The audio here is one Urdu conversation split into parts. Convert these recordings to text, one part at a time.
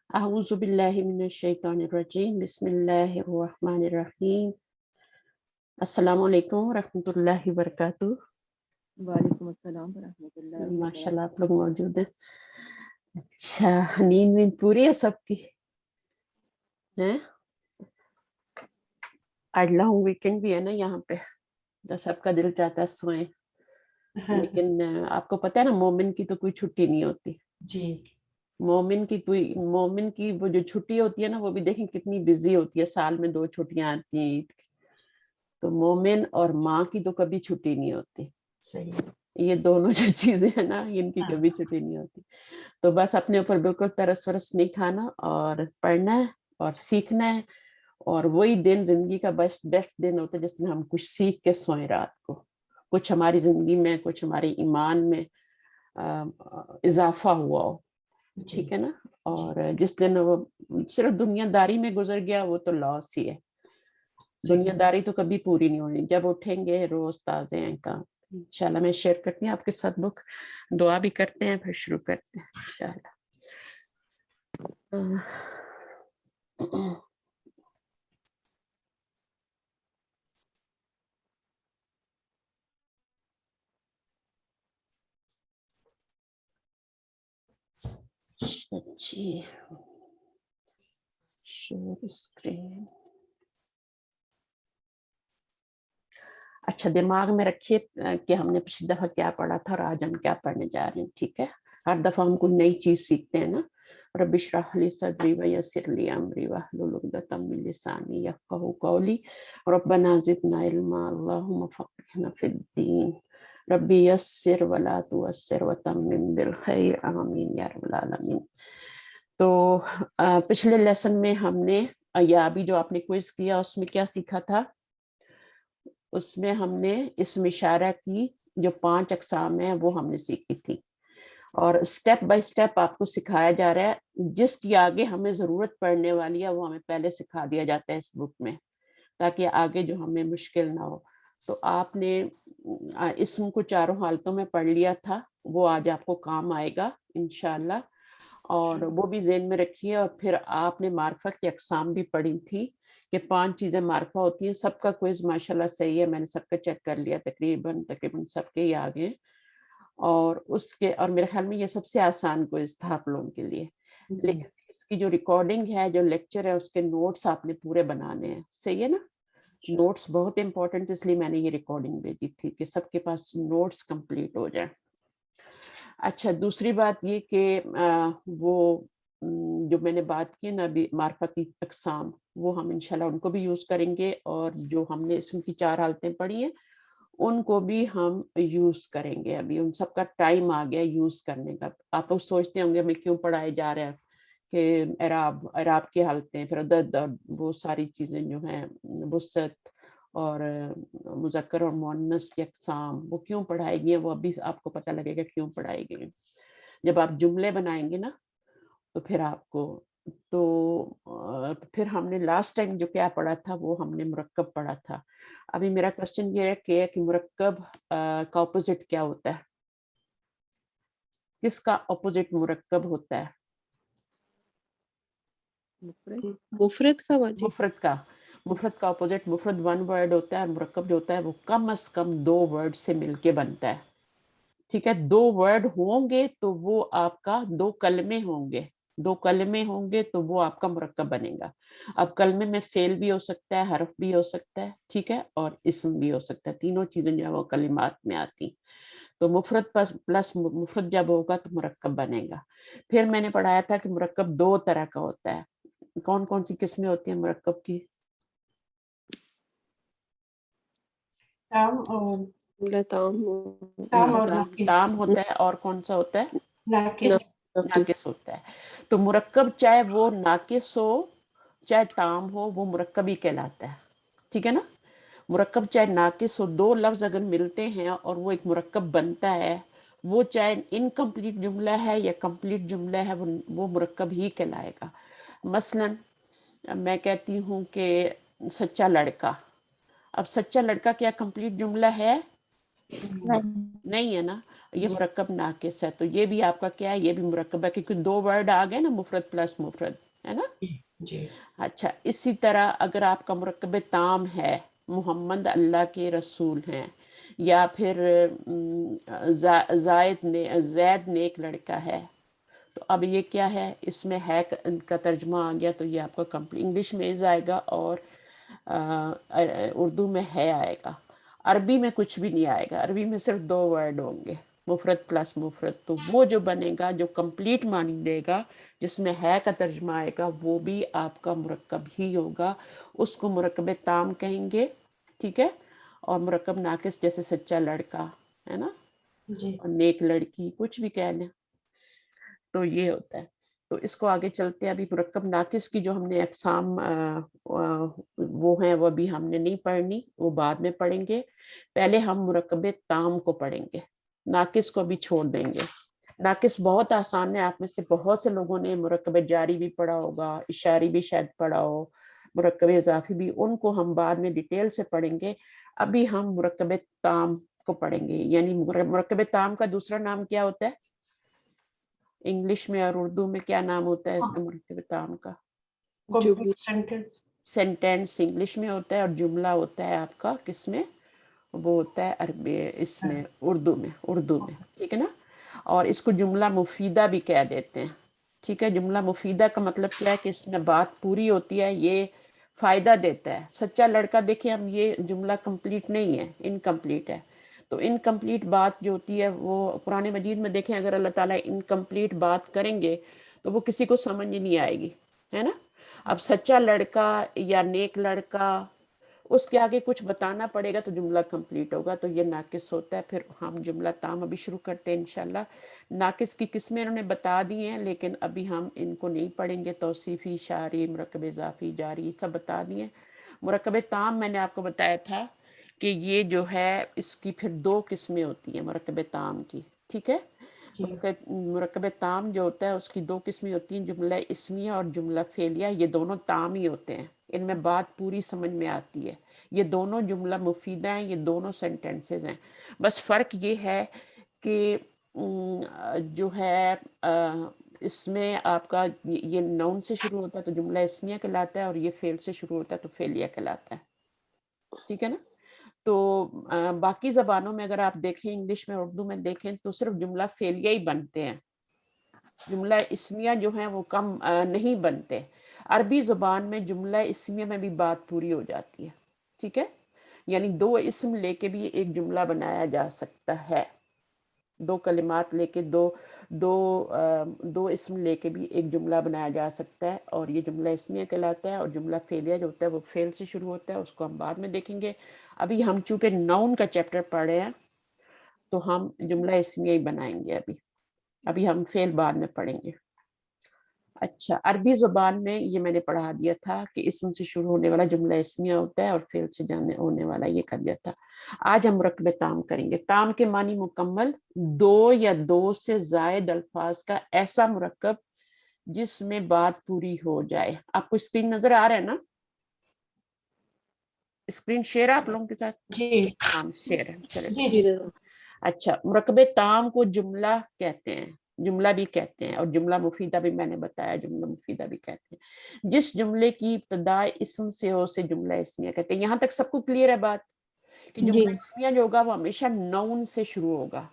اعوذ باللہ من الشیطان الرجیم بسم اللہ الرحمن الرحیم السلام علیکم ورحمۃ اللہ وبرکاتہ۔ وعلیکم السلام ورحمۃ اللہ ماشاء اللہ آپ لوگ موجود ہیں۔ اچھا، نیند پوری ہے سب کی؟ ہیں آج لانگ ویکینڈ بھی ہے نا یہاں پہ، تو سب کا دل چاہتا ہے سوئیں، لیکن آپ کو پتہ ہے نا مومن کی تو کوئی چھٹی نہیں ہوتی۔ جی مومن کی وہ جو چھٹی ہوتی ہے نا وہ بھی دیکھیں کتنی بزی ہوتی ہے، سال میں 2 چھٹیاں آتی ہیں عید کی، تو مومن اور ماں کی تو کبھی چھٹی نہیں ہوتی۔ صحیح۔ یہ دونوں جو چیزیں ہیں نا ان کی کبھی چھٹی نہیں ہوتی۔ تو بس اپنے اوپر بالکل ترس ورس نہیں کھانا اور پڑھنا ہے اور سیکھنا ہے، اور وہی دن زندگی کا بیسٹ دن ہوتا ہے جس دن ہم کچھ سیکھ کے سوئیں رات کو، کچھ ہماری زندگی میں، کچھ ہمارے ایمان میں اضافہ ہوا ہو، ٹھیک ہے نا۔ اور جس دن وہ صرف دنیا داری میں گزر گیا وہ تو لاس ہی ہے، دنیا داری تو کبھی پوری نہیں ہونی۔ جب اٹھیں گے روز تازے ہیں کام۔ انشاءاللہ میں شیئر کرتی ہوں آپ کے ساتھ بک، دعا بھی کرتے ہیں پھر شروع کرتے ہیں انشاءاللہ۔ جی شیئر اسکرین۔ اچھا، دماغ میں رکھیے کہ ہم نے پچھلی دفعہ کیا پڑھا تھا اور آج ہم کیا پڑھنے جا رہے ہیں، ٹھیک ہے۔ ہر دفعہ ہم کوئی نئی چیز سیکھتے ہیں نا۔ رب اشرح لی صدری ویسر لی امری واحلل عقدۃ من لسانی یفقہوا قولی ربنا زدنا علما اللہم فقہنا فی الدین ربی یسر ولا تعسر وتمم بالخیر آمین یا رب العالمین۔ تو پچھلے لیسن میں ہم نے، یا ابھی جو آپ نے کوئز کیا اس میں کیا سیکھا تھا؟ اس میں ہم نے اسم اشارہ کی جو 5 اقسام ہیں وہ ہم نے سیکھی تھی، اور اسٹیپ بائی اسٹیپ آپ کو سکھایا جا رہا ہے، جس کی آگے ہمیں ضرورت پڑنے والی ہے وہ ہمیں پہلے سکھا دیا جاتا ہے اس بک میں، تاکہ آگے جو ہمیں مشکل نہ ہو۔ تو آپ نے اسم کو 4 حالتوں میں پڑھ لیا تھا، وہ آج آپ کو کام آئے گا انشاءاللہ، اور وہ بھی ذہن میں رکھیے۔ اور پھر آپ نے معرفہ کی اقسام بھی پڑھی تھی کہ 5 چیزیں معرفہ ہوتی ہیں۔ سب کا کوئز ماشاءاللہ صحیح ہے، میں نے سب کا چیک کر لیا، تقریباً سب کے ہی آگے، اور اور میرے خیال میں یہ سب سے آسان کوئز تھا آپ لوگوں کے لیے۔ لیکن اس کی جو ریکارڈنگ ہے، جو لیکچر ہے، اس کے نوٹس آپ نے پورے بنانے ہیں، صحیح ہے نا۔ نوٹس بہت امپورٹنٹ، اس لیے میں نے یہ ریکارڈنگ بھیجی تھی کہ سب کے پاس نوٹس کمپلیٹ ہو جائیں۔ اچھا، دوسری بات یہ کہ وہ جو میں نے بات کی نا ابھی معرفہ کی اقسام، وہ ہم انشاءاللہ ان کو بھی یوز کریں گے، اور جو ہم نے اسم کی 4 حالتیں پڑھی ہیں ان کو بھی ہم یوز کریں گے۔ ابھی ان سب کا ٹائم آ گیا یوز کرنے کا۔ آپ لوگ سوچتے ہوں گے ہمیں کیوں پڑھائے جا رہے ہیں کہ اعراب کی حالتیں، پھر عدد اور وہ ساری چیزیں جو ہیں، وسعت اور مذکر اور مؤنث کی اقسام، وہ کیوں پڑھائی گئی ہیں، وہ ابھی آپ کو پتہ لگے گا کیوں پڑھائی گئی ہیں۔ جب آپ جملے بنائیں گے نا تو پھر آپ کو، تو پھر ہم نے لاسٹ ٹائم جو کیا پڑھا تھا وہ ہم نے مرکب پڑھا تھا۔ ابھی میرا کوشچن یہ ہے کہ مرکب کا اپوزٹ کیا ہوتا ہے؟ کس کا اپوزٹ مرکب ہوتا ہے؟ مفرد کا باجی؟ مفرد کا اپوزٹ، مفرد 1 ورڈ ہوتا ہے، اور مرکب جو ہوتا ہے وہ کم از کم 2 ورڈ سے مل کے بنتا ہے، ٹھیک ہے۔ 2 ورڈ ہوں گے تو وہ آپ کا 2 کلمے ہوں گے، 2 کلمے ہوں گے تو وہ آپ کا مرکب بنے گا۔ اب کلمے میں فعل بھی ہو سکتا ہے، حرف بھی ہو سکتا ہے، ٹھیک ہے، اور اسم بھی ہو سکتا ہے، تینوں چیزیں جو ہے وہ کلمات میں آتی۔ تو مفرد پلس مفرد جب ہوگا تو مرکب بنے گا۔ پھر میں نے پڑھایا تھا کہ مرکب 2 طرح کا ہوتا ہے۔ کون کون سی قسمیں ہوتی ہیں مرکب کی؟ تام ہوتا ہے، اور کون سا ہوتا ہے؟ ناقص ہوتا ہے۔ تو مرکب چاہے وہ ناقص ہو چاہے تام ہو، وہ مرکب ہی کہلاتا ہے، ٹھیک ہے نا۔ مرکب چاہے ناقص ہو، 2 لفظ اگر ملتے ہیں اور وہ ایک مرکب بنتا ہے، وہ چاہے انکمپلیٹ جملہ ہے یا کمپلیٹ جملہ ہے، وہ مرکب ہی کہلائے گا۔ مثلا میں کہتی ہوں کہ سچا لڑکا، اب سچا لڑکا کیا کمپلیٹ جملہ ہے؟ نہیں ہے نا۔ یہ مرکب ناقص ہے. تو یہ بھی آپ کا کیا ہے, یہ بھی مرکب ہے, کیونکہ دو ورڈ آ گئے نا, مفرد پلس مفرد, ہے نا. جی اچھا, اسی طرح اگر آپ کا مرکب تام ہے, محمد اللہ کے رسول ہیں, یا پھر زید نیک لڑکا ہے, تو اب یہ کیا ہے, اس میں ہے کا ترجمہ آ گیا, تو یہ آپ کا کمپلیٹ انگلش میں از آئے گا اور اردو میں ہے آئے گا. عربی میں کچھ بھی نہیں آئے گا, عربی میں صرف دو ورڈ ہوں گے, مفرد پلس مفرد. تو وہ جو بنے گا, جو کمپلیٹ معنی دے گا, جس میں ہے کا ترجمہ آئے گا, وہ بھی آپ کا مرکب ہی ہوگا. اس کو مرکب تام کہیں گے, ٹھیک ہے. اور مرکب ناقص جیسے سچا لڑکا ہے نا, جی اور نیک لڑکی, کچھ بھی کہہ لیں, تو یہ ہوتا ہے. تو اس کو آگے چلتے ہیں. ابھی مرکب ناقص کی جو ہم نے اقسام وہ ہیں, وہ ابھی ہم نے نہیں پڑھنی, وہ بعد میں پڑھیں گے. پہلے ہم مرکب تام کو پڑھیں گے, ناقص کو بھی چھوڑ دیں گے. ناقص بہت آسان ہے, آپ میں سے بہت سے لوگوں نے مرکب جاری بھی پڑھا ہوگا, اشاری بھی شاید پڑھا ہو, مرکب اضافی بھی, ان کو ہم بعد میں ڈیٹیل سے پڑھیں گے. ابھی ہم مرکب تام کو پڑھیں گے. یعنی مرکب تام کا دوسرا نام کیا ہوتا ہے انگلش میں اور اردو میں, کیا نام ہوتا ہے اس کا مرکب تام کا؟ Complete sentence. سینٹینس انگلش میں ہوتا ہے, اور جملہ ہوتا ہے آپ کا کس میں, وہ ہوتا ہے عربی, اس میں اردو میں, ٹھیک ہے نا. اور اس کو جملہ مفیدہ بھی کہہ دیتے ہیں, ٹھیک ہے. جملہ مفیدہ کا مطلب کیا ہے کہ اس میں بات پوری ہوتی ہے, یہ فائدہ دیتا ہے. سچا لڑکا دیکھیں ہم, یہ جملہ کمپلیٹ نہیں ہے, انکمپلیٹ ہے. تو انکمپلیٹ بات جو ہوتی ہے وہ قرآن مجید میں دیکھیں, اگر اللہ تعالیٰ انکمپلیٹ بات کریں گے تو وہ کسی کو سمجھ نہیں آئے گی, ہے نا. اب سچا لڑکا یا نیک لڑکا, اس کے آگے کچھ بتانا پڑے گا تو جملہ کمپلیٹ ہوگا, تو یہ ناقص ہوتا ہے. پھر ہم جملہ تام ابھی شروع کرتے ہیں انشاءاللہ. ناقص کی قسمیں انہوں نے بتا دی ہیں, لیکن ابھی ہم ان کو نہیں پڑھیں گے. توصیفی, اشاری, مرکب اضافی, جاری, سب بتا دیے. مرکب تام میں نے آپ کو بتایا تھا کہ یہ جو ہے اس کی پھر دو قسمیں ہوتی ہیں مرکب تام کی, ٹھیک ہے. مرکب تام جو ہوتا ہے اس کی دو قسمیں ہوتی ہیں, جملہ اسمیہ اور جملہ فعلیہ. یہ دونوں تام ہی ہوتے ہیں, ان میں بات پوری سمجھ میں آتی ہے. یہ دونوں جملہ مفیدہ ہیں, یہ دونوں سینٹینسز ہیں. بس فرق یہ ہے کہ جو ہے اس میں آپ کا یہ نون سے شروع ہوتا ہے تو جملہ اسمیہ کہلاتا ہے, اور یہ فعل سے شروع ہوتا ہے تو فعلیہ کہلاتا ہے, ٹھیک ہے نا. تو باقی زبانوں میں اگر آپ دیکھیں, انگلش میں, اردو میں دیکھیں, تو صرف جملہ فعلیہ ہی بنتے ہیں, جملہ اسمیہ جو ہیں وہ کم نہیں بنتے. عربی زبان میں جملہ اسمیہ میں بھی بات پوری ہو جاتی ہے, ٹھیک ہے. یعنی دو اسم لے کے بھی ایک جملہ بنایا جا سکتا ہے, دو کلمات لے کے دو اسم لے کے بھی ایک جملہ بنایا جا سکتا ہے, اور یہ جملہ اسمیہ کہلاتا ہے. اور جملہ فعلیہ جو ہوتا ہے وہ فعل سے شروع ہوتا ہے, اس کو ہم بعد میں دیکھیں گے. ابھی ہم چونکہ نون کا چیپٹر پڑھ رہے ہیں تو ہم جملہ اسمیہ ہی بنائیں گے. ابھی ہم فعل بعد میں پڑھیں گے. اچھا, عربی زبان میں یہ میں نے پڑھا دیا تھا کہ اسم سے شروع ہونے والا جملہ اسمیہ ہوتا ہے, اور فعل سے ہونے والا یہ کر دیا تھا. آج ہم مرکب تام کریں گے. تام کے معنی مکمل, دو یا دو سے زائد الفاظ کا ایسا مرکب جس میں بات پوری ہو جائے. آپ کو اسکرین نظر آ رہا ہے نا, اسکرین شیئر آپ لوگوں کے ساتھ؟ جی ہاں شیئر ہے, چلے. جی اچھا, مرکب تام کو جملہ کہتے ہیں, جملہ بھی کہتے ہیں, اور جملہ مفیدہ بھی میں نے بتایا, جملہ مفیدہ بھی کہتے ہیں. جس جملے کی ابتدا اسم سے ہو سے جملہ اسمیہ کہتے ہیں. یہاں تک سب کو کلیئر ہے بات کہ جملہ اسمیہ جو ہوگا وہ ہمیشہ نون سے شروع ہوگا,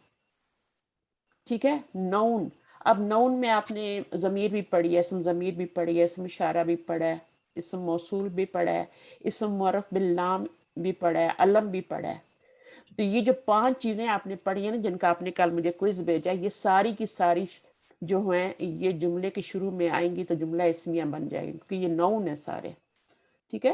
ٹھیک ہے. نون, اب نون میں آپ نے ضمیر بھی پڑھی ہے, اسم ضمیر بھی پڑھی ہے, اسم اشارہ بھی پڑھا ہے, اسم موصول بھی پڑھا ہے, اسم معرف باللام بھی پڑھا ہے, علم بھی پڑھا ہے. تو یہ جو 5 چیزیں آپ نے پڑھی ہیں نا, جن کا آپ نے کل مجھے کوئز بھیجا, یہ ساری کی ساری جو ہیں یہ جملے کے شروع میں آئیں گی تو جملہ اسمیہ بن جائے گی, کیونکہ یہ نون ہے سارے, ٹھیک ہے.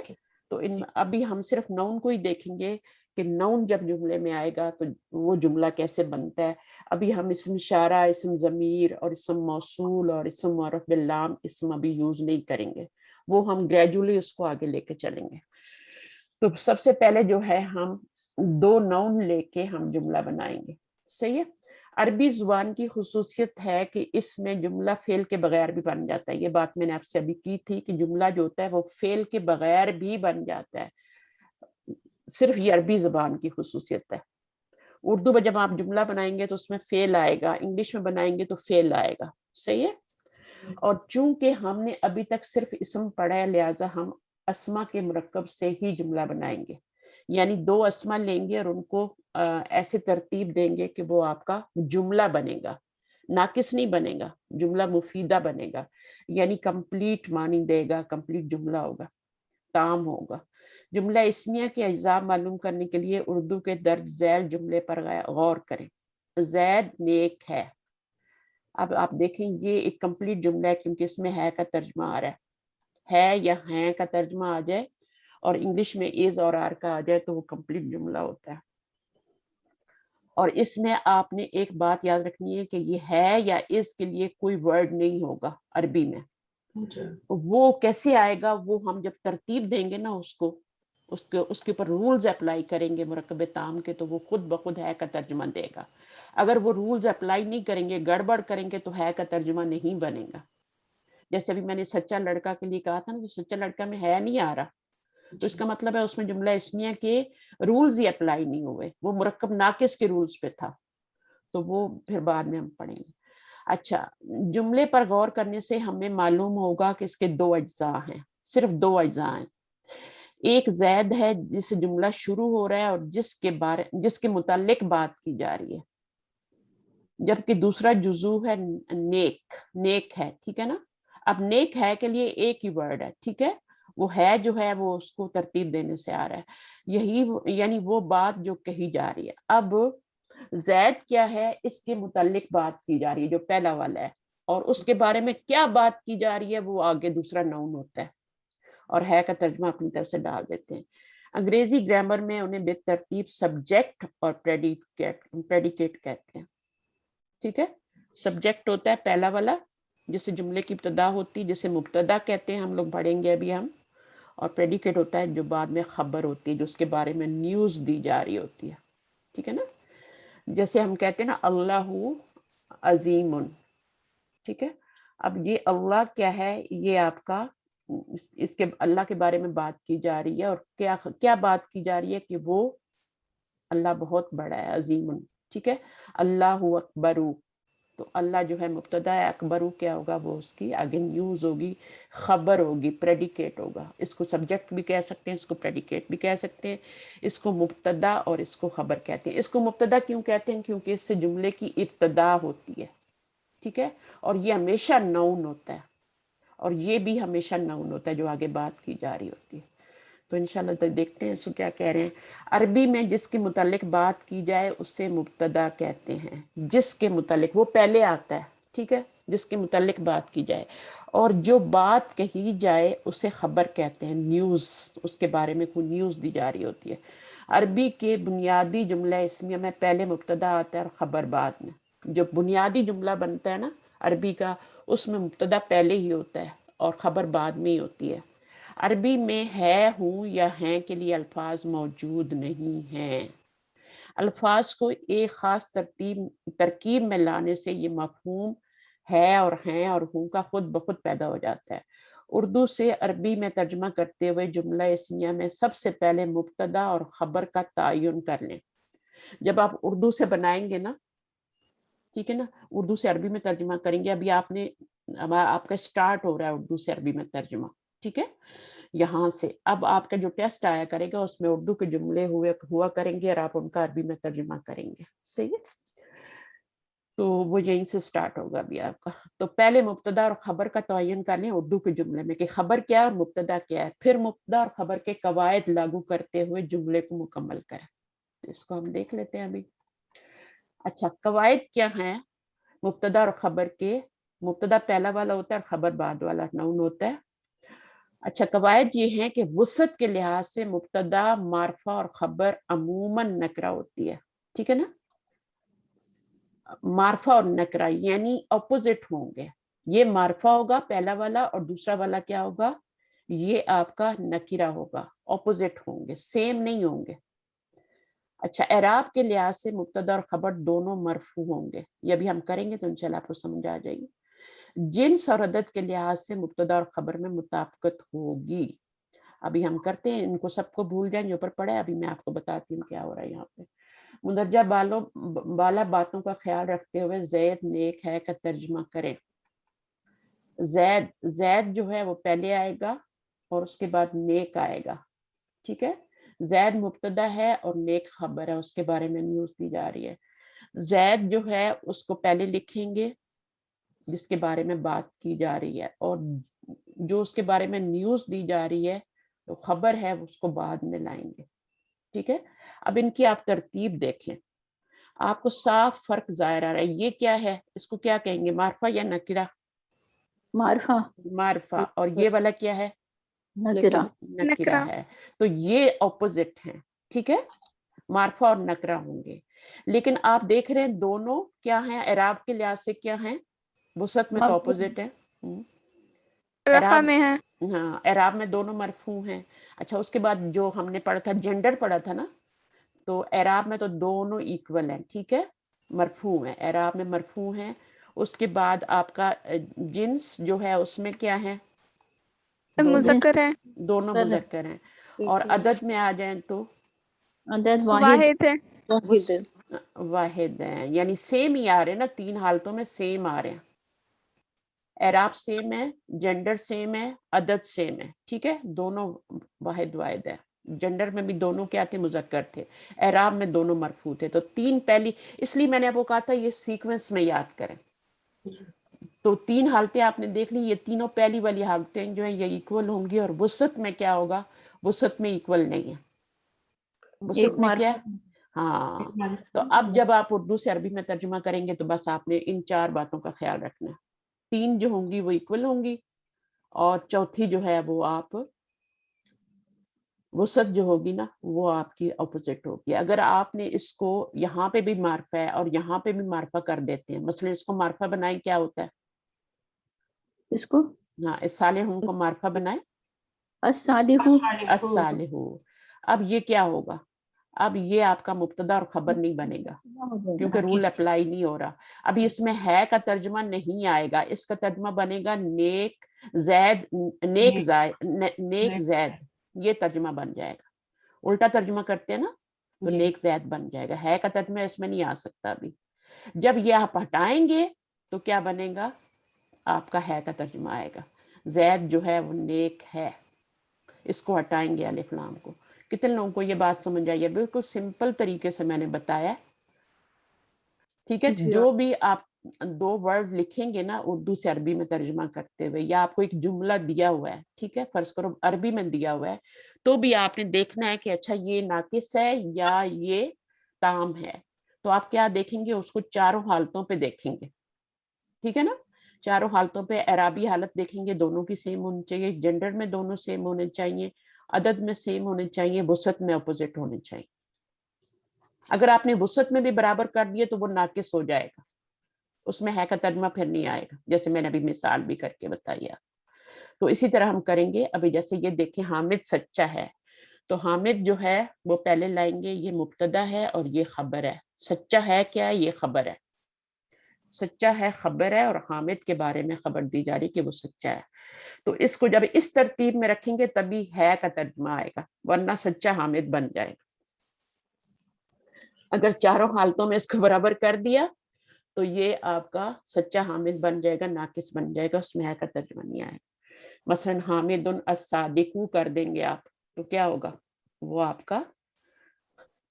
تو ابھی ہم صرف نون کو ہی دیکھیں گے کہ نون جب جملے میں آئے گا تو وہ جملہ کیسے بنتا ہے. ابھی ہم اسم اشارہ, اسم ضمیر اور اسم موصول اور اسم معرف باللام اسم ابھی یوز نہیں کریں گے, وہ ہم گریجولی اس کو آگے لے کے چلیں گے. تو سب سے پہلے جو ہے ہم دو نون لے کے ہم جملہ بنائیں گے, صحیح ہے. عربی زبان کی خصوصیت ہے کہ اس میں جملہ فعل کے بغیر بھی بن جاتا ہے. یہ بات میں نے آپ سے ابھی کی تھی کہ جملہ جو ہوتا ہے وہ فعل کے بغیر بھی بن جاتا ہے, صرف یہ عربی زبان کی خصوصیت ہے. اردو میں جب آپ جملہ بنائیں گے تو اس میں فعل آئے گا، انگلش میں بنائیں گے تو فعل آئے گا، صحیح ہے؟ اور چونکہ ہم نے ابھی تک صرف اسم پڑھا ہے لہٰذا ہم اسما کے مرکب سے ہی جملہ بنائیں گے، یعنی 2 اسما لیں گے اور ان کو ایسے ترتیب دیں گے کہ وہ آپ کا جملہ بنے گا، ناقص نہیں بنے گا، جملہ مفیدہ بنے گا، یعنی کمپلیٹ معنی دے گا، کمپلیٹ جملہ ہوگا، تام ہوگا۔ جملہ اسمیہ کے اجزاء معلوم کرنے کے لیے اردو کے درج ذیل جملے پر غور کریں۔ زید نیک ہے۔ اب آپ دیکھیں یہ ایک کمپلیٹ جملہ ہے کیونکہ اس میں ہے کا ترجمہ آ رہا ہے یا ہیں کا ترجمہ آ جائے اور انگلش میں از اور آر کا آ جائے تو وہ کمپلیٹ جملہ ہوتا ہے۔ اور اس میں آپ نے ایک بات یاد رکھنی ہے کہ یہ ہے یا اس کے لیے کوئی ورڈ نہیں ہوگا عربی میں۔ وہ کیسے آئے گا؟ وہ ہم جب ترتیب دیں گے نا اس کے اوپر رولز اپلائی کریں گے مرکب تام کے تو وہ خود بخود ہے کا ترجمہ دے گا۔ اگر وہ رولز اپلائی نہیں کریں گے، گڑبڑ کریں گے تو ہے کا ترجمہ نہیں بنے گا۔ جیسے ابھی میں نے سچا لڑکا کے لیے کہا تھا نا، جو سچا لڑکا میں ہے نہیں آ رہا تو اس کا مطلب ہے اس میں جملہ اسمیہ کے رولز ہی اپلائی نہیں ہوئے، وہ مرکب ناقص کے رولز پہ تھا، تو وہ پھر بعد میں ہم پڑھیں گے۔ اچھا، جملے پر غور کرنے سے ہمیں معلوم ہوگا کہ اس کے 2 اجزاء ہیں، صرف 2 اجزاء ہیں۔ ایک زید ہے جس سے جملہ شروع ہو رہا ہے اور جس کے متعلق بات کی جا رہی ہے، جبکہ دوسرا جزو ہے نیک، نیک ہے، ٹھیک ہے نا۔ اب نیک ہے کے لیے ایک ہی ورڈ ہے، ٹھیک ہے، وہ ہے جو ہے وہ اس کو ترتیب دینے سے آ رہا ہے، یہی یعنی وہ بات جو کہی جا رہی ہے۔ اب زید کیا ہے؟ اس کے متعلق بات کی جا رہی ہے جو پہلا والا ہے، اور اس کے بارے میں کیا بات کی جا رہی ہے وہ آگے دوسرا ناؤن ہوتا ہے، اور ہے کا ترجمہ اپنی طرف سے ڈال دیتے ہیں۔ انگریزی گرامر میں انہیں بے ترتیب سبجیکٹ اور پریڈیکیٹ کہتے ہیں، ٹھیک ہے۔ سبجیکٹ ہوتا ہے پہلا والا جس سے جملے کی ابتدا ہوتی، جسے مبتدا کہتے ہیں، ہم لوگ پڑھیں گے ابھی ہم، اور پریڈیکیٹ ہوتا ہے جو بعد میں خبر ہوتی ہے، جو اس کے بارے میں نیوز دی جا رہی ہوتی ہے، ٹھیک ہے نا۔ جیسے ہم کہتے ہیں نا اللہ عظیم، ٹھیک ہے۔ اب یہ اللہ کیا ہے؟ یہ آپ کا اس کے اللہ کے بارے میں بات کی جا رہی ہے، اور کیا بات کی جا رہی ہے کہ وہ اللہ بہت بڑا ہے، عظیم، ٹھیک ہے۔ اللہ اکبر، تو اللہ جو ہے مبتدا ہے، اکبرو کیا ہوگا؟ وہ اس کی آگے نیوز ہوگی، خبر ہوگی، پریڈیکیٹ ہوگا۔ اس کو سبجیکٹ بھی کہہ سکتے ہیں، اس کو پریڈیکیٹ بھی کہہ سکتے ہیں، اس کو مبتدا اور اس کو خبر کہتے ہیں۔ اس کو مبتدا کیوں کہتے ہیں؟ کیونکہ اس سے جملے کی ابتدا ہوتی ہے، ٹھیک ہے، اور یہ ہمیشہ ناؤن ہوتا ہے، اور یہ بھی ہمیشہ ناؤن ہوتا ہے جو آگے بات کی جا رہی ہوتی ہے۔ تو انشاءاللہ تک دیکھتے ہیں اس کو کیا کہہ رہے ہیں۔ عربی میں جس کے متعلق بات کی جائے اسے مبتدا کہتے ہیں، جس کے متعلق، وہ پہلے آتا ہے، ٹھیک ہے، جس کے متعلق بات کی جائے، اور جو بات کہی جائے اسے خبر کہتے ہیں، نیوز، اس کے بارے میں کوئی نیوز دی جا رہی ہوتی ہے۔ عربی کے بنیادی جملہ اسمیہ میں پہلے مبتدا آتا ہے اور خبر بعد میں۔ جو بنیادی جملہ بنتا ہے نا عربی کا، اس میں مبتدا پہلے ہی ہوتا ہے اور خبر بعد میں ہی ہوتی ہے۔ عربی میں ہے، ہوں یا ہیں کے لیے الفاظ موجود نہیں ہیں۔ الفاظ کو ایک خاص ترکیب میں لانے سے یہ مفہوم ہے اور ہیں اور ہوں کا خود بخود پیدا ہو جاتا ہے۔ اردو سے عربی میں ترجمہ کرتے ہوئے جملہ اسمیہ میں سب سے پہلے مبتدا اور خبر کا تعین کر لیں۔ جب آپ اردو سے بنائیں گے نا، ٹھیک ہے نا، اردو سے عربی میں ترجمہ کریں گے، ابھی آپ کا سٹارٹ ہو رہا ہے اردو سے عربی میں ترجمہ، ٹھیک ہے، یہاں سے اب آپ کا جو ٹیسٹ آیا کرے گا اس میں اردو کے جملے ہوا کریں گے اور آپ ان کا عربی میں ترجمہ کریں گے، صحیح ہے۔ تو وہ یہیں سے سٹارٹ ہوگا ابھی آپ کا۔ تو پہلے مبتدا اور خبر کا تعین کر لیں اردو کے جملے میں کہ خبر کیا ہے اور مبتدا کیا ہے، پھر مبتدا اور خبر کے قواعد لاگو کرتے ہوئے جملے کو مکمل کریں۔ اس کو ہم دیکھ لیتے ہیں ابھی۔ اچھا، قواعد کیا ہیں مبتدا اور خبر کے؟ مبتدا پہلا والا ہوتا ہے اور خبر بعد والا نون ہوتا ہے۔ اچھا، قواعد یہ ہیں کہ وسعت کے لحاظ سے مبتدا، معرفہ اور خبر عموماً نکرہ ہوتی ہے، ٹھیک ہے نا۔ معرفہ اور نکرہ یعنی اپوزٹ ہوں گے، یہ معرفہ ہوگا پہلا والا اور دوسرا والا کیا ہوگا؟ یہ آپ کا نکرہ ہوگا، اپوزٹ ہوں گے، سیم نہیں ہوں گے۔ اچھا، اعراب کے لحاظ سے مبتدا اور خبر دونوں مرفوع ہوں گے، یہ بھی ہم کریں گے تو انشاءاللہ آپ کو سمجھ آ جائے گی۔ جنس اور عدد کے لحاظ سے مبتدا اور خبر میں مطابقت ہوگی۔ ابھی ہم کرتے ہیں ان کو، سب کو بھول جائیں جو اوپر پڑھا ہے، ابھی میں آپ کو بتاتی ہوں کیا ہو رہا ہے یہاں پہ۔ مندرجہ بالا باتوں کا خیال رکھتے ہوئے زید نیک ہے کا ترجمہ کریں. زید جو ہے وہ پہلے آئے گا اور اس کے بعد نیک آئے گا. ٹھیک ہے. زید مبتدا ہے اور نیک خبر ہے, اس کے بارے میں نیوز دی جا رہی ہے. زید جو ہے اس کو پہلے لکھیں گے جس کے بارے میں بات کی جا رہی ہے, اور جو اس کے بارے میں نیوز دی جا رہی ہے تو خبر ہے اس کو بعد میں لائیں گے. ٹھیک ہے. اب ان کی آپ ترتیب دیکھیں, آپ کو صاف فرق ظاہر آ رہا ہے. یہ کیا ہے, اس کو کیا کہیں گے, معرفہ یا نکرہ؟ معرفہ. معرفہ. اور یہ والا کیا ہے, نکرہ. نکرہ ہے. تو یہ اپوزٹ ہیں. ٹھیک ہے. معرفہ اور نکرہ ہوں گے. لیکن آپ دیکھ رہے ہیں دونوں کیا ہیں, اعراب کے لحاظ سے کیا ہیں, وسعت میں تو اپوزٹ ہے. رفع میں ہے. ہاں, اعراب میں دونوں مرفوع ہیں. اچھا, اس کے بعد جو ہم نے پڑھا تھا جینڈر پڑھا تھا نا, تو اعراب میں تو دونوں ایکول ہیں. ٹھیک ہے. مرفوع ہیں, اعراب میں مرفوع ہیں. اس کے بعد آپ کا جنس جو ہے اس میں کیا ہے, مذکر ہے. دونوں مذکر ہیں. اور عدد میں آ جائیں تو عدد واحد ہے. واحد ہیں, یعنی سیم ہی آ رہے ہیں نا, تین حالتوں میں سیم آ رہے ہیں. اعراب سیم ہے, جینڈر سیم ہے, عدد سیم ہے. ٹھیک ہے. دونوں واحد ہے. جینڈر میں بھی دونوں کیا تھے, مذکر تھے. اعراب میں دونوں مرفوع تھے. تو تین پہلی, اس لیے میں نے آپ کو کہا تھا یہ سیکوینس میں یاد کریں. تو تین حالتیں آپ نے دیکھ لی, یہ تینوں پہلی والی حالتیں جو ہیں یہ ایکول ہوں گی. اور وسعت میں کیا ہوگا, وسعت میں ایکول نہیں ہے. وسعت میں کیا ہے, ہاں. تو اب جب آپ اردو سے عربی میں ترجمہ کریں گے تو بس آپ نے ان چار باتوں کا خیال رکھنا ہے. تین جو ہوں گی وہ ایکول ہوں گی, اور چوتھی جو ہے وہ آپ وسعت جو ہوگی نا وہ آپ کی اپوزٹ ہوگی. اگر آپ نے اس کو یہاں پہ بھی معرفہ ہے اور یہاں پہ بھی معرفہ کر دیتے ہیں, مثلا اس کو معرفہ بنائیں, کیا ہوتا ہے, اس کو ہاں, اس صالحوں کو معرفہ بنائیں, الصالح. الصالح. اب یہ کیا ہوگا, اب یہ آپ کا مبتدا اور خبر نہیں بنے گا کیونکہ رول اپلائی نہیں ہو رہا. ابھی اس میں ہے کا ترجمہ نہیں آئے گا, اس کا ترجمہ بنے گا نیک زید, نیک زید, یہ ترجمہ بن جائے گا. الٹا ترجمہ کرتے ہیں نا تو نیک زید بن جائے گا. ہے کا ترجمہ اس میں نہیں آ سکتا. ابھی جب یہ آپ ہٹائیں گے تو کیا بنے گا, آپ کا ہے کا ترجمہ آئے گا. زید جو ہے وہ نیک ہے, اس کو ہٹائیں گے الف لام کو. کتنے لوگوں کو یہ بات سمجھ آئی ہے؟ بالکل سمپل طریقے سے میں نے بتایا. ٹھیک ہے. جو بھی آپ دو ورڈ لکھیں گے نا اردو سے عربی میں ترجمہ کرتے ہوئے, یا آپ کو ایک جملہ دیا ہوا ہے, ٹھیک ہے, فرض کرو عربی میں دیا ہوا ہے, تو بھی آپ نے دیکھنا ہے کہ اچھا یہ ناقص ہے یا یہ تام ہے. تو آپ کیا دیکھیں گے, اس کو چاروں حالتوں پہ دیکھیں گے. ٹھیک ہے نا. چاروں حالتوں پہ اعرابی حالت دیکھیں گے, دونوں کی سیم ہونی چاہیے, جینڈر میں دونوں سیم ہونے چاہیے, عدد میں سیم ہونے چاہیے, وسعت میں اپوزٹ ہونے چاہیے. اگر آپ نے وسعت میں بھی برابر کر دیے تو وہ ناقص ہو جائے گا, اس میں ہے کا ترجمہ پھر نہیں آئے گا, جیسے میں نے ابھی مثال بھی کر کے بتائی. تو اسی طرح ہم کریں گے. ابھی جیسے یہ دیکھیں, حامد سچا ہے, تو حامد جو ہے وہ پہلے لائیں گے, یہ مبتدا ہے اور یہ خبر ہے. سچا ہے کیا, یہ خبر ہے. سچا ہے خبر ہے, اور حامد کے بارے میں خبر دی جا رہی کہ وہ سچا ہے. تو اس کو جب اس ترتیب میں رکھیں گے تبھی ہے کا ترجمہ آئے گا, ورنہ سچا حامد بن جائے گا. اگر چاروں حالتوں میں اس کو برابر کر دیا تو یہ آپ کا سچا حامد بن جائے گا, ناقص بن جائے گا, اس میں ہے کا ترجمہ نہیں آئے گا. مثلا حامد الصادق کر دیں گے آپ تو کیا ہوگا, وہ آپ کا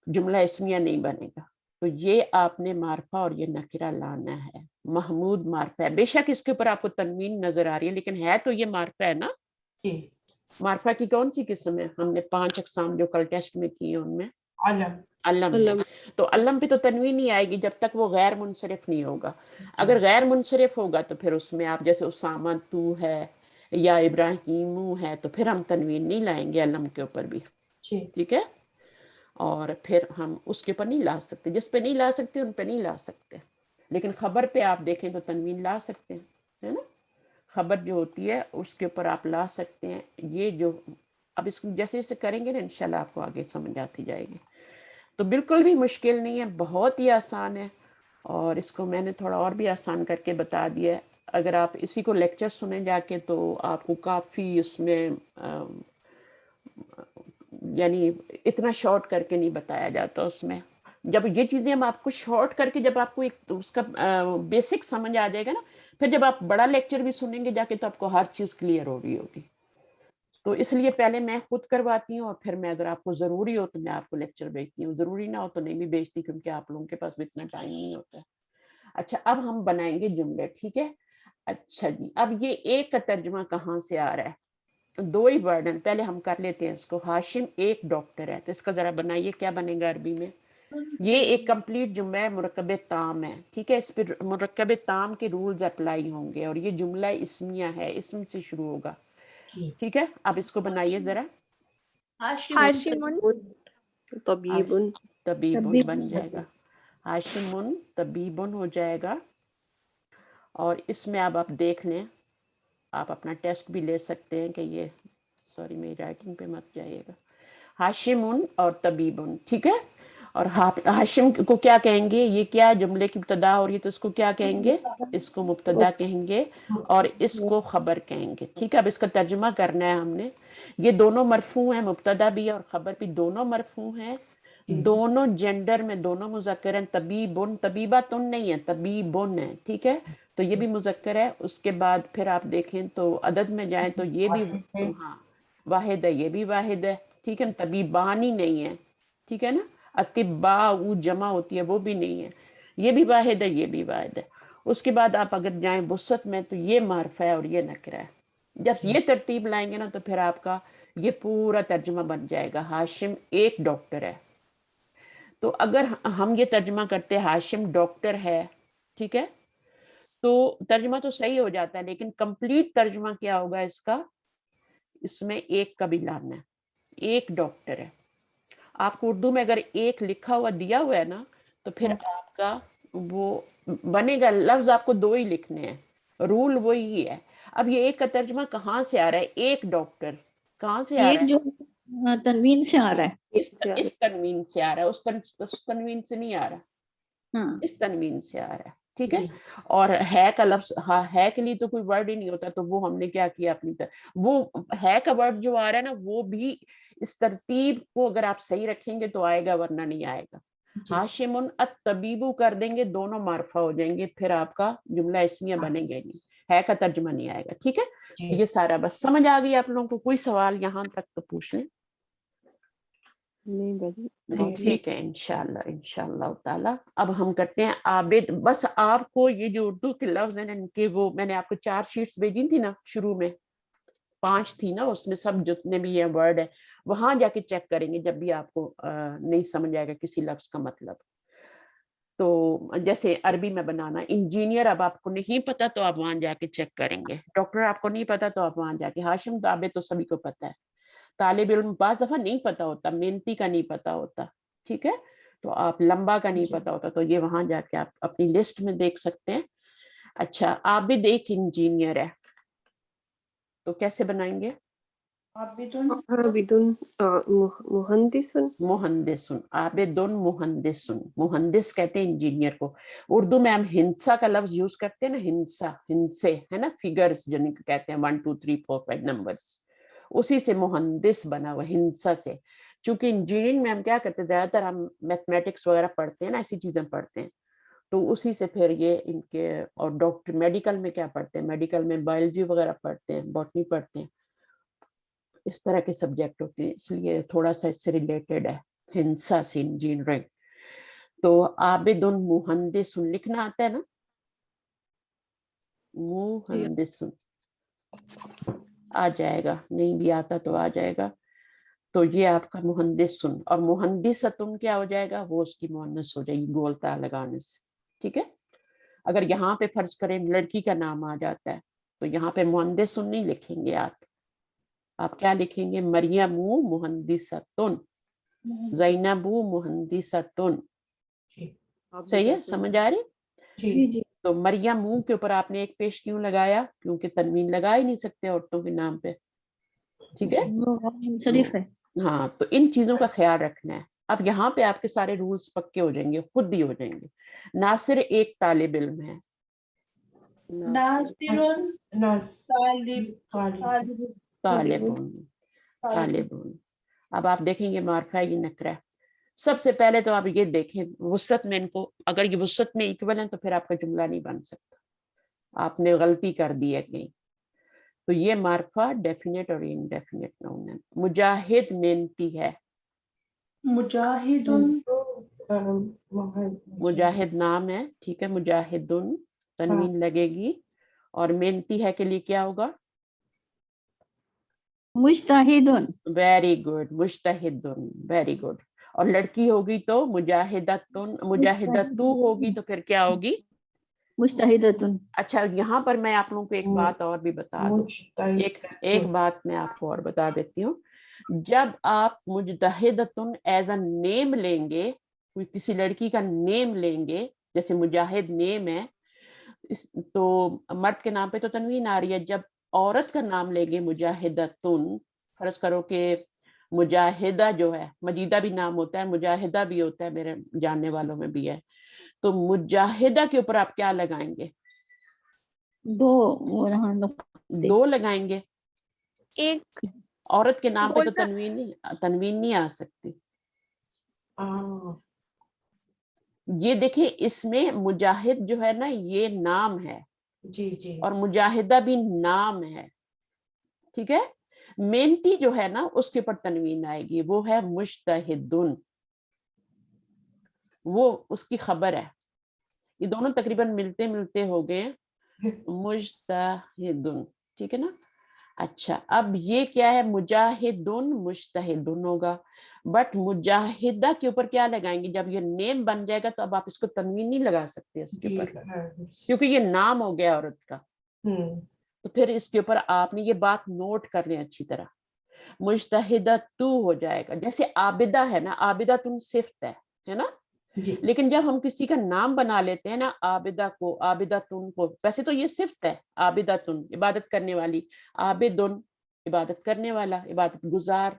جملہ اسمیہ نہیں بنے گا. تو یہ آپ نے معرفہ اور یہ نکرہ لانا ہے. محمود معرفہ ہے, بے شک اس کے اوپر آپ کو تنوین نظر آ رہی ہے, لیکن ہے تو یہ معرفہ ہے نا. معرفہ کی کون سی قسم ہے, ہم نے 5 اقسام جو کل ٹیسٹ میں کی ان میں علم ہے. تو علم پہ تو تنوین نہیں آئے گی جب تک وہ غیر منصرف نہیں ہوگا. اگر غیر منصرف ہوگا تو پھر اس میں آپ جیسے اسامہ تو ہے یا ابراہیم ہے, تو پھر ہم تنوین نہیں لائیں گے علم کے اوپر بھی. ٹھیک ہے. اور پھر ہم اس کے اوپر نہیں لا سکتے, جس پہ نہیں لا سکتے ان پہ نہیں لا سکتے. لیکن خبر پہ آپ دیکھیں تو تنوین لا سکتے ہیں, ہے نا. خبر جو ہوتی ہے اس کے اوپر آپ لا سکتے ہیں. یہ جو اب اس جیسے جیسے کریں گے نا انشاءاللہ آپ کو آگے سمجھ آتی جائے گی. تو بالکل بھی مشکل نہیں ہے, بہت ہی آسان ہے. اور اس کو میں نے تھوڑا اور بھی آسان کر کے بتا دیا ہے. اگر آپ اسی کو لیکچر سنیں جا کے تو آپ کو کافی اس میں یعنی اتنا شارٹ کر کے نہیں بتایا جاتا اس میں. جب یہ چیزیں ہم آپ کو شارٹ کر کے جب آپ کو ایک اس کا بیسک سمجھ آ جائے گا نا، پھر جب آپ بڑا لیکچر بھی سنیں گے جا کے تو آپ کو ہر چیز کلیئر ہو رہی ہوگی. تو اس لیے پہلے میں خود کرواتی ہوں، اور پھر میں اگر آپ کو ضروری ہو تو میں آپ کو لیکچر بھیجتی ہوں، ضروری نہ ہو تو نہیں بھی بھیجتی کیونکہ آپ لوگوں کے پاس بھی اتنا ٹائم نہیں ہوتا ہے. اچھا اب ہم بنائیں گے جملے، ٹھیک ہے. اچھا جی، اب یہ ایک کا ترجمہ کہاں سے آ رہا ہے؟ دو ہی ورڈ ہیں، پہلے ہم کر لیتے ہیں اس کو. ہاشم ایک ڈاکٹر ہے، تو اس کا ذرا بنائیے کیا بنے گا عربی میں. یہ ایک کمپلیٹ جملہ ہے، مرکب تام ہے، ٹھیک ہے. اس پہ مرکب تام کے رولز اپلائی ہوں گے، اور یہ جملہ اسمیہ ہے، اسم سے شروع ہوگا، ٹھیک ہے. اب اس کو بنائیے ذرا. ہاشم طبیب طبیبن بن جائے گا، ہاشم طبیبن ہو جائے گا. اور اس میں اب آپ دیکھ لیں، آپ اپنا ٹیسٹ بھی لے سکتے ہیں کہ یہ، سوری میری رائٹنگ پہ مت جائیے گا. ہاشم اور طبیبن، ٹھیک ہے. اور ہاشم کو کیا کہیں گے؟ یہ کیا جملے کی ابتدا ہو رہی ہے تو اس کو کیا کہیں گے؟ اس کو مبتدا کہیں گے اور اس کو خبر کہیں گے، ٹھیک ہے. اب اس کا ترجمہ کرنا ہے ہم نے. یہ دونوں مرفوع ہیں، مبتدا بھی اور خبر بھی دونوں مرفوع ہیں، دونوں جینڈر میں دونوں مذکر ہیں. طبیبن، طبیباتن نہیں ہے، طبیبن ہے، ٹھیک ہے. تو یہ بھی مذکر ہے. اس کے بعد پھر آپ دیکھیں تو عدد میں جائیں تو یہ بھی، ہاں واحد ہے، یہ بھی واحد ہے، ٹھیک ہے. طبیبانی نہیں ہے، ٹھیک ہے نا. اطباء جمع ہوتی ہے وہ بھی نہیں ہے، یہ بھی واحد ہے، یہ بھی واحد ہے. اس کے بعد آپ اگر جائیں وسط میں تو یہ معرفہ ہے اور یہ نکرہ ہے. جب یہ ترتیب لائیں گے نا تو پھر آپ کا یہ پورا ترجمہ بن جائے گا. ہاشم ایک ڈاکٹر ہے. تو اگر ہم یہ ترجمہ کرتے ہاشم ڈاکٹر ہے، ٹھیک ہے، تو ترجمہ تو صحیح ہو جاتا ہے، لیکن کمپلیٹ ترجمہ کیا ہوگا اس کا؟ اس میں ایک کا بھی لانا ہے. ایک ڈاکٹر ہے. آپ کو اردو میں اگر ایک لکھا ہوا دیا ہوا ہے نا تو پھر آپ کا وہ بنے گا، لفظ آپ کو دو ہی لکھنے ہیں، رول وہی ہے. اب یہ ایک کا ترجمہ کہاں سے آ رہا ہے؟ ایک ڈاکٹر کہاں سے آ رہا ایک ہے؟ جو تنوین سے آ رہا ہے. اس تنوین سے آ رہا ہے، اس تنوین سے نہیں آ رہا، ہاں اس تنوین سے آ رہا ہے، ٹھیک ہے. اور ہے کا لفظ، ہاں ہے کے لیے تو کوئی ورڈ ہی نہیں ہوتا، تو وہ ہم نے کیا کیا اپنی طرح، وہ ہے کا ورڈ جو آ رہا ہے نا وہ بھی اس ترتیب کو اگر آپ صحیح رکھیں گے تو آئے گا، ورنہ نہیں آئے گا. ہاشم الطبیبو کر دیں گے، دونوں معرفہ ہو جائیں گے، پھر آپ کا جملہ اسمیہ بنے گا نہیں، ہے کا ترجمہ نہیں آئے گا، ٹھیک ہے. یہ سارا بس سمجھ آ گئی آپ لوگوں کو؟ کوئی سوال یہاں تک تو پوچھ لیں. نہیں بجی. ٹھیک ہے، انشاءاللہ تعالی. اب ہم کرتے ہیں عابد. بس آپ کو یہ جو اردو کے لفظ ہیں ان کے، وہ میں نے آپ کو 4 شیٹس بھیجی تھی نا شروع میں، 5 تھی نا، اس میں سب جتنے بھی یہ ورڈ ہے وہاں جا کے چیک کریں گے جب بھی آپ کو نہیں سمجھ آئے گا کسی لفظ کا مطلب. تو جیسے عربی میں بنانا انجینئر، اب آپ کو نہیں پتا تو آپ وہاں جا کے چیک کریں گے. ڈاکٹر آپ کو نہیں پتا تو آپ وہاں جا کے. ہاشم عابد تو سبھی کو پتا ہے. طالب علم بعض دفعہ نہیں پتا ہوتا، محنتی کا نہیں پتا ہوتا، ٹھیک ہے. تو آپ لمبا کا نہیں پتا ہوتا تو یہ وہاں جا کے آپ اپنی لسٹ میں دیکھ سکتے ہیں. اچھا، عابد ایک انجینئر ہے، تو کیسے بنائیں گے؟ عابدن مہندسن. مہندسن، عابدن مہندسن. مہندس کہتے ہیں انجینئر کو. اردو میں ہم ہندسا کا لفظ یوز کرتے ہیں نا، ہندسا، ہندسے ہے نا، فگرز جن کو کہتے ہیں 1 2 3 4 5 نمبرز، اسی سے مہندس بنا ہوا، ہندسا سے. چونکہ انجینئرنگ میں ہم کیا کرتے ہیں، زیادہ تر ہم میتھمیٹکس وغیرہ پڑھتے ہیں نا، ایسی چیزیں پڑھتے ہیں، تو اسی سے پھر یہ ان کے. اور ڈاکٹر میڈیکل میں کیا پڑھتے ہیں؟ میڈیکل میں بایولوجی وغیرہ پڑھتے ہیں، باٹنی پڑھتے ہیں، اس طرح کے سبجیکٹ ہوتے ہیں، اس لیے تھوڑا سا اس سے ریلیٹڈ ہے ہندسا سے انجینئرنگ. تو عابد مہندس لکھنا آتا ہے نا، مہندس آ جائے گا، نہیں بھی آتا تو آ جائے گا. تو یہ آپ کا مہندسن. اور مہندستن کیا ہو جائے گا؟ وہ اس کی مؤنث ہو جائے گی گولتا لگانے سے، ٹھیک ہے. اگر یہاں پہ فرض کریں لڑکی کا نام آ جاتا ہے تو یہاں پہ مہندسن نہیں لکھیں گے آپ کیا لکھیں گے؟ مریم مہندستن، زینب مہندستن. صحیح ہے، سمجھ آ رہی؟ جی جی. تو مریم کے اوپر آپ نے ایک پیش کیوں لگایا؟ کیونکہ تنوین لگا ہی نہیں سکتے عورتوں کے نام پہ، ٹھیک ہے. وہ شریف ہے. ہاں، تو ان چیزوں کا خیال رکھنا ہے. اب یہاں پہ آپ کے سارے رولز پکے ہو جائیں گے، خود ہی ہو جائیں گے. ناصر ایک طالب علم ہے. طالب. اب آپ دیکھیں گے معرفہ یہ نکرہ. سب سے پہلے تو آپ یہ دیکھیں وسعت میں ان کو، اگر یہ وسعت میں ایکول ہیں تو پھر آپ کا جملہ نہیں بن سکتا، آپ نے غلطی کر دی ہے کہیں. تو یہ معرفہ ڈیفینیٹ اور انڈیفینیٹ نون ہے. مجاہد محنتی ہے، مجاہد مجاہد نام ہے، ٹھیک ہے. مجاہدن تنوین لگے گی، اور محنتی ہے کے لیے کیا ہوگا؟ مجتہدن. ویری گڈ، مجتہدن، ویری گڈ. اور لڑکی ہوگی تو مجاہدتن، مجاہدتو ہوگی تو پھر کیا ہوگی؟ مجتہدتن. اچھا یہاں پر میں آپ لوگوں کو ایک بات اور بھی بتا دوں، ایک بات میں آپ کو اور بتا دیتی ہوں. جب آپ مجتہدتن ایز اے نیم لیں گے، کوئی کسی لڑکی کا نیم لیں گے، جیسے مجاہد نیم ہے تو مرد کے نام پہ تو تنوین آ رہی ہے. جب عورت کا نام لیں گے مجاہدتن، فرض کرو کہ مجاہدہ جو ہے، مجیدہ بھی نام ہوتا ہے، مجاہدہ بھی ہوتا ہے، میرے جاننے والوں میں بھی ہے، تو مجاہدہ کے اوپر آپ کیا لگائیں گے؟ دو لگائیں گے. ایک عورت کے نام پہ تو بولتا تنوین نہیں آ سکتی. یہ دیکھیں اس میں مجاہد جو ہے نا یہ نام ہے، جی جی، اور مجاہدہ بھی نام ہے، ٹھیک ہے. محنتی جو ہے نا اس کے اوپر تنوین آئے گی، وہ ہے مجتہدن، وہ اس کی خبر ہے. یہ دونوں تقریباً ملتے ملتے ہو گئے، مجتہدن، ٹھیک ہے نا. اچھا اب یہ کیا ہے؟ مجاہدن مجتہدن ہوگا، بٹ مجاہدہ کے اوپر کیا لگائیں گے؟ جب یہ نیم بن جائے گا تو اب آپ اس کو تنوین نہیں لگا سکتے اس کے اوپر، کیونکہ یہ نام ہو گیا عورت کا. تو پھر اس کے اوپر آپ نے یہ بات نوٹ کر لیں اچھی طرح، مجتہدہ تو ہو جائے گا. جیسے عابدہ ہے نا، عابدہ تن صفت ہے نا، جی لیکن جب ہم کسی کا نام بنا لیتے ہیں نا، عابدہ کو، عابدہ تن کو، ویسے تو یہ صفت ہے، عابدہ تن عبادت کرنے والی، عابدن عبادت کرنے والا، عبادت گزار.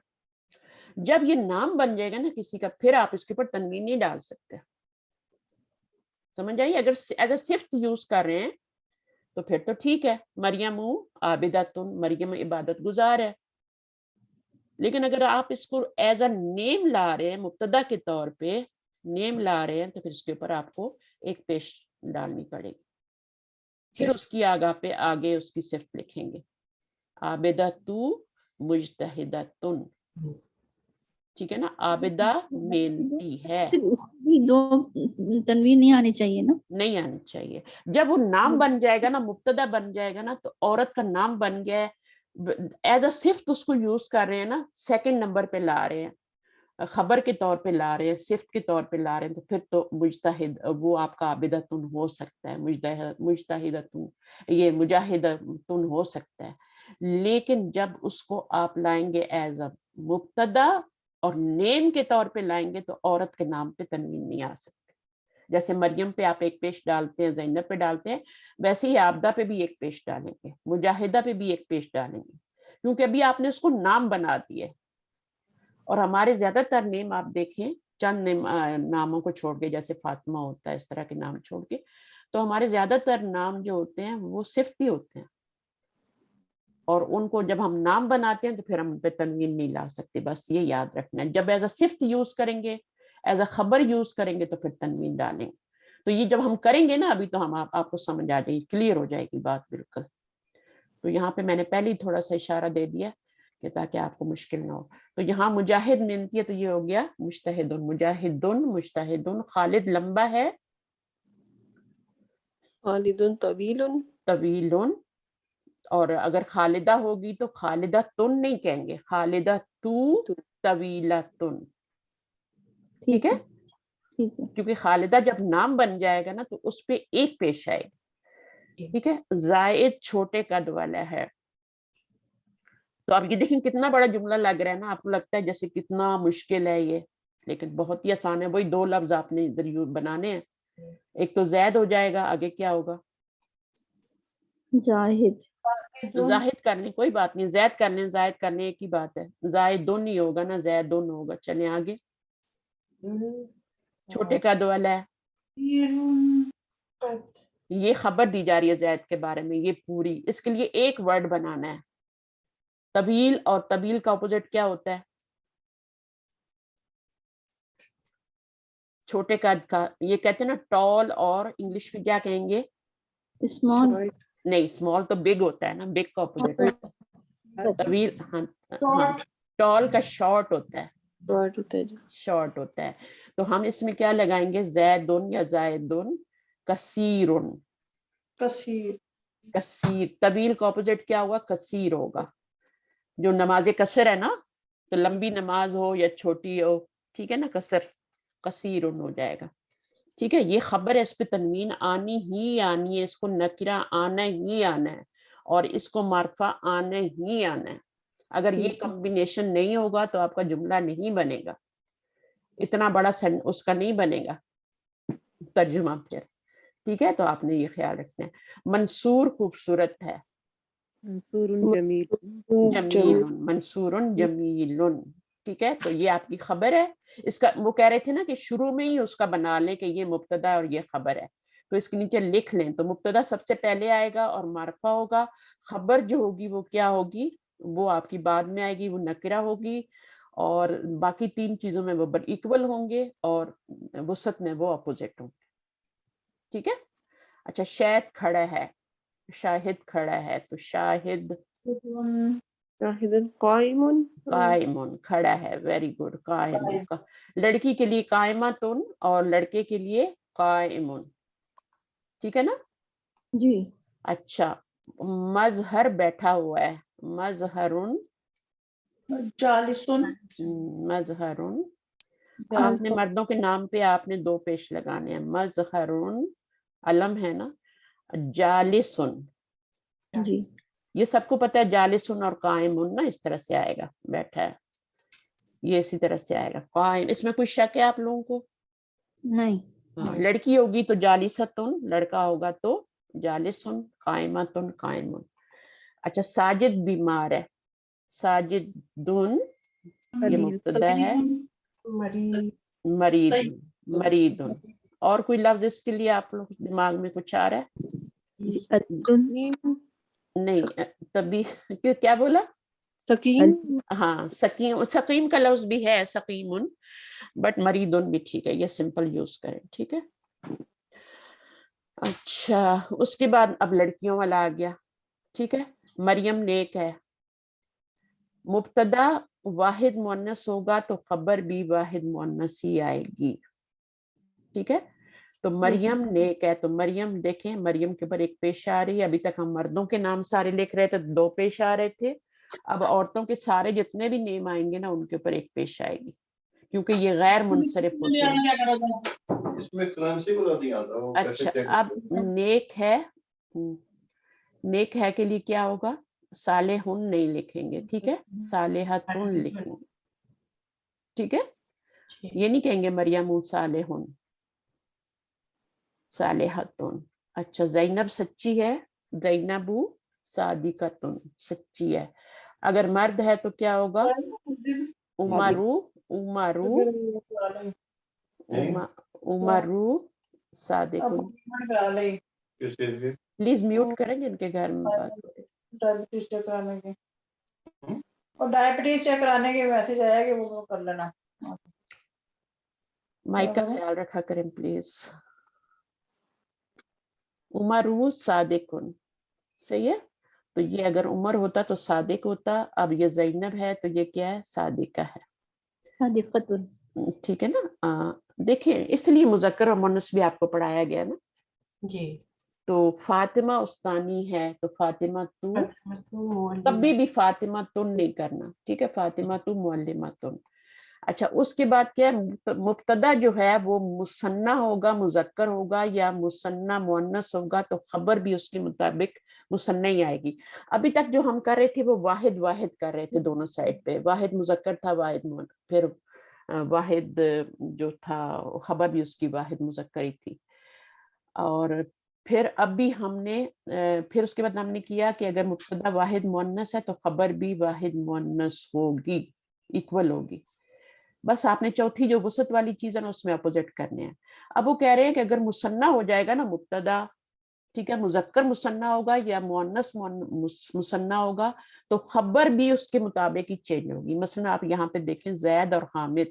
جب یہ نام بن جائے گا نا کسی کا، پھر آپ اس کے اوپر تنوین نہیں ڈال سکتے. سمجھ آئیے؟ اگر ایز اے صفت یوز کر رہے ہیں تو پھر تو ٹھیک ہے، مریم عابدہ تن، مریم عبادت گزار ہے. لیکن اگر آپ اس کو ایز اے نیم لا رہے ہیں، مبتدا کے طور پہ نیم لا رہے ہیں، تو پھر اس کے اوپر آپ کو ایک پیش ڈالنی پڑے گی. پھر اس کی آگاہ پہ آگے اس کی صفت لکھیں گے، عابدہ تو مجتہدہ تن، ٹھیک ہے نا. عابدہ محنتی ہے، دو تنوین نہیں آنی چاہیے نا. نہیں آنی چاہیے. جب وہ نام بن جائے گا نا، مبتدا بن جائے گا نا، تو عورت کا نام بن گیا ہے، ایز اے صفت اس کو یوز کر رہے ہیں نا، سیکنڈ نمبر پہ لا رہے ہیں، خبر کے طور پہ لا رہے ہیں، صفت کے طور پہ لا رہے ہیں، تو پھر تو مجتہد وہ آپ کا عابدتن ہو سکتا ہے، مجتہدتن یہ مجاہدتن ہو سکتا ہے. لیکن جب اس کو آپ لائیں گے ایز اے مبتدا اور نیم کے طور پہ لائیں گے تو عورت کے نام پہ تنوین نہیں آ سکتی. جیسے مریم پہ آپ ایک پیش ڈالتے ہیں، زینب پہ ڈالتے ہیں، ویسے ہی عابدہ پہ بھی ایک پیش ڈالیں گے، مجاہدہ پہ بھی ایک پیش ڈالیں گے، کیونکہ ابھی آپ نے اس کو نام بنا دیے. اور ہمارے زیادہ تر نیم آپ دیکھیں، چند ناموں کو چھوڑ کے، جیسے فاطمہ ہوتا ہے، اس طرح کے نام چھوڑ کے، تو ہمارے زیادہ تر نام جو ہوتے ہیں وہ صفتی ہوتے ہیں، اور ان کو جب ہم نام بناتے ہیں تو پھر ہم ان پہ تنوین نہیں لا سکتے. بس یہ یاد رکھنا ہے، جب ایز اے صفت یوز کریں گے، ایز اے خبر یوز کریں گے تو پھر تنوین ڈالیں گے. تو یہ جب ہم کریں گے نا، ابھی تو ہم آپ کو سمجھ آ جائے گی، کلیئر ہو جائے گی بات بالکل. تو یہاں پہ میں نے پہلے ہی تھوڑا سا اشارہ دے دیا کہ تاکہ آپ کو مشکل نہ ہو. تو یہاں مجاہد محنتی ہے تو یہ ہو گیا مجتہدن، مجاہدن مجتہدن. خالد لمبا ہے، خالد طویل. طویل. اور اگر خالدہ ہوگی تو خالدہ تن نہیں کہیں گے، خالدہ تو طویلہ تن، ٹھیک ہے. ٹھیک ہے. کیونکہ خالدہ جب نام بن جائے گا نا تو اس پہ ایک پیش آئے گی، ٹھیک ہے. زائد چھوٹے قد والا ہے. تو آپ یہ دیکھیں کتنا بڑا جملہ لگ رہا ہے نا، آپ کو لگتا ہے جیسے کتنا مشکل ہے یہ، لیکن بہت ہی آسان ہے. وہی دو لفظ آپ نے ادھر بنانے ہیں، ایک تو زید ہو جائے گا، آگے کیا ہوگا؟ زاہد. زاہد کرنے کوئی بات نہیں، زید کرنے زائد کرنے ایک ہی بات ہے. زائد دون ہی ہوگا نا، زید دون ہوگا. چلیں آگے. چھوٹے قد والا ہے، یہ خبر دی جا رہی ہے زید کے بارے میں، یہ پوری. اس کے لیے ایک ورڈ بنانا ہے. طویل، اور طویل کا اپوزٹ کیا ہوتا ہے؟ چھوٹے قد کا، یہ کہتے ہیں نا ٹال، اور انگلش میں کیا کہیں گے؟ اسمال نہیں، اسمال تو بگ ہوتا ہے نا، بگ کا اپوزٹ ہوتا ہے طویل. ہاں ٹال کا شارٹ ہوتا ہے، شارٹ ہوتا ہے جی. شارٹ ہوتا ہے. تو ہم اس میں کیا لگائیں گے؟ زیدن یا زائدن کثیرن. کثیر کثیر، طویل کا اپوزٹ کیا ہوگا؟ کثیر ہوگا. جو نماز قصر ہے نا، تو لمبی نماز ہو یا چھوٹی ہو، ٹھیک ہے نا، قصر کثیر ہو جائے گا. ٹھیک ہے، یہ خبر ہے، اس پہ تنوین آنی ہی آنی ہے، اس کو نکرہ آنا ہی آنا ہے، اور اس کو معرفہ آنا ہی آنا ہے. اگر یہ کمبینیشن نہیں ہوگا تو آپ کا جملہ نہیں بنے گا، اتنا بڑا اس کا نہیں بنے گا ترجمہ پھر. ٹھیک ہے، تو آپ نے یہ خیال رکھنا ہے. منصور خوبصورت ہے، منصور جمیل. جمیل، منصور جمیل. ٹھیک ہے، تو یہ آپ کی خبر ہے. اس کا وہ کہہ رہے تھے نا کہ شروع میں ہی اس کا بنا لیں کہ یہ مبتدا اور یہ خبر ہے، تو اس کے نیچے لکھ لیں. تو مبتدا سب سے پہلے آئے گا اور معرفہ ہوگا. خبر جو ہوگی وہ کیا ہوگی؟ وہ آپ کی بعد میں آئے گی، وہ نکرہ ہوگی، اور باقی تین چیزوں میں وہ ایکول ہوں گے، اور وسط میں وہ اپوزٹ ہوں گے. ٹھیک ہے. اچھا، شاہد کھڑا ہے، شاہد کھڑا ہے، تو شاہد شاہد قائم. قائمن کھڑا ہے. Very good. قائمن کا لڑکی کے لیے قائمتن، اور لڑکے کے لیے قائمن. ٹھیک ہے نا. جی. اچھا، مظہر بیٹھا ہوا ہے، مظہرن، جالسن مظہرن. آپ نے مردوں کے نام پہ آپ نے دو پیش لگانے ہیں. مظہرن علم ہے نا، جالسن. جی. یہ سب کو پتہ ہے جالسن اور قائمن نا اس طرح سے آئے گا، بیٹھا ہے، یہ اسی طرح سے آئے گا. قائم، اس میں کوئی شک ہے آپ لوگوں کو؟ نہیں. لڑکی ہوگی تو جالستن، لڑکا ہوگا تو جالسن، قائمتن قائمن. اچھا، ساجد بیمار ہے، ساجد دن، یہ مبتدا ہے، مریض، مریض. اور کوئی لفظ اس کے لیے آپ لوگ دماغ میں کچھ آ رہا ہے؟ نہیں، تبھی کیا بولا؟ سکیم. ہاں، سکیم، سکیم کا لفظ بھی ہے سقیمن، بٹ مریدن بھی ٹھیک ہے، یہ سمپل یوز کریں. ٹھیک ہے. اچھا، اس کے بعد اب لڑکیوں والا آ گیا. ٹھیک ہے. مریم نیک ہے. مبتدا واحد مؤنث ہوگا تو خبر بھی واحد مؤنث ہی آئے گی. ٹھیک ہے. تو مریم نیک ہے، تو مریم دیکھیں، مریم کے اوپر ایک پیش آ رہی ہے. ابھی تک ہم مردوں کے نام سارے لکھ رہے تھے، دو پیش آ رہے تھے. اب عورتوں کے سارے جتنے بھی نیم آئیں گے نا، ان کے اوپر ایک پیش آئے گی، کیونکہ یہ غیر منصرف ہوتے ہیں. اچھا، اب نیک ہے، نیک ہے کے لیے کیا ہوگا؟ صالحن نہیں لکھیں گے. ٹھیک ہے، صالحتن لکھیں گے. ٹھیک ہے، یہ نہیں کہیں گے مریم صالحن، صالحتن. اچھا، زینب سچی ہے، زینب صادقتن، سچی ہے. اگر مرد ہے تو کیا ہوگا؟ عمرو، عمرو، عمرو صادقن. پلیز میوٹ کریں جن کے گھر میں بات ہو رہی. ڈائبٹیز چیک کرانے کے، اور ڈائبٹیز چیک کرانے کے میسج آیا کہ وہ کر لینا. مائک کا خیال رکھا کریں پلیز. عمرو صادقن، صحیح ہے. تو یہ اگر عمر ہوتا تو صادق ہوتا. اب یہ زینب ہے تو یہ کیا ہے؟ صادقہ ہے. صادقتن. ٹھیک ہے نا. دیکھیں، اس لیے مذکر اور مؤنث بھی آپ کو پڑھایا گیا نا. جی. تو فاطمہ استانی ہے تو فاطمہ تو، کبھی بھی فاطمہ تن نہیں کرنا. ٹھیک ہے، فاطمہ تو معلمہ تن. اچھا، اس کے بعد کیا ہے؟ مبتدا جو ہے وہ مثنی ہوگا، مذکر ہوگا، یا مثنی مؤنث ہوگا تو خبر بھی اس کے مطابق مثنی ہی آئے گی. ابھی تک جو ہم کر رہے تھے وہ واحد واحد کر رہے تھے دونوں سائڈ پہ. واحد مذکر تھا، واحد پھر واحد جو تھا خبر بھی اس کی واحد مذکر ہی تھی. اور پھر اب بھی ہم نے پھر اس کے بعد ہم نے کیا کہ اگر مبتدا واحد مؤنث ہے تو خبر بھی واحد مؤنث ہوگی، ایکول ہوگی. بس آپ نے چوتھی جو وسط والی چیز ہے نا اس میں اپوزٹ کرنے ہیں. اب وہ کہہ رہے ہیں کہ اگر مثنی ہو جائے گا نا مبتدا، ٹھیک ہے، مذکر مثنی ہوگا یا مؤنث مثنی ہوگا تو خبر بھی اس کے مطابق ہی چینج ہوگی. مثلا آپ یہاں پہ دیکھیں، زید اور حامد،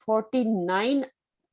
49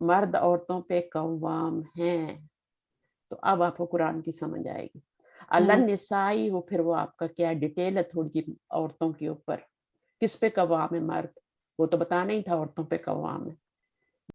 مرد عورتوں پہ قوام ہیں. تو اب آپ کو قرآن کی سمجھ آئے گی. اللہ نسائی وہ پھر وہ آپ کا کیا ڈیٹیل ہے تھوڑی عورتوں کے اوپر. کس پہ قوام ہے مرد؟ وہ تو بتانا ہی تھا عورتوں پہ قوام ہے.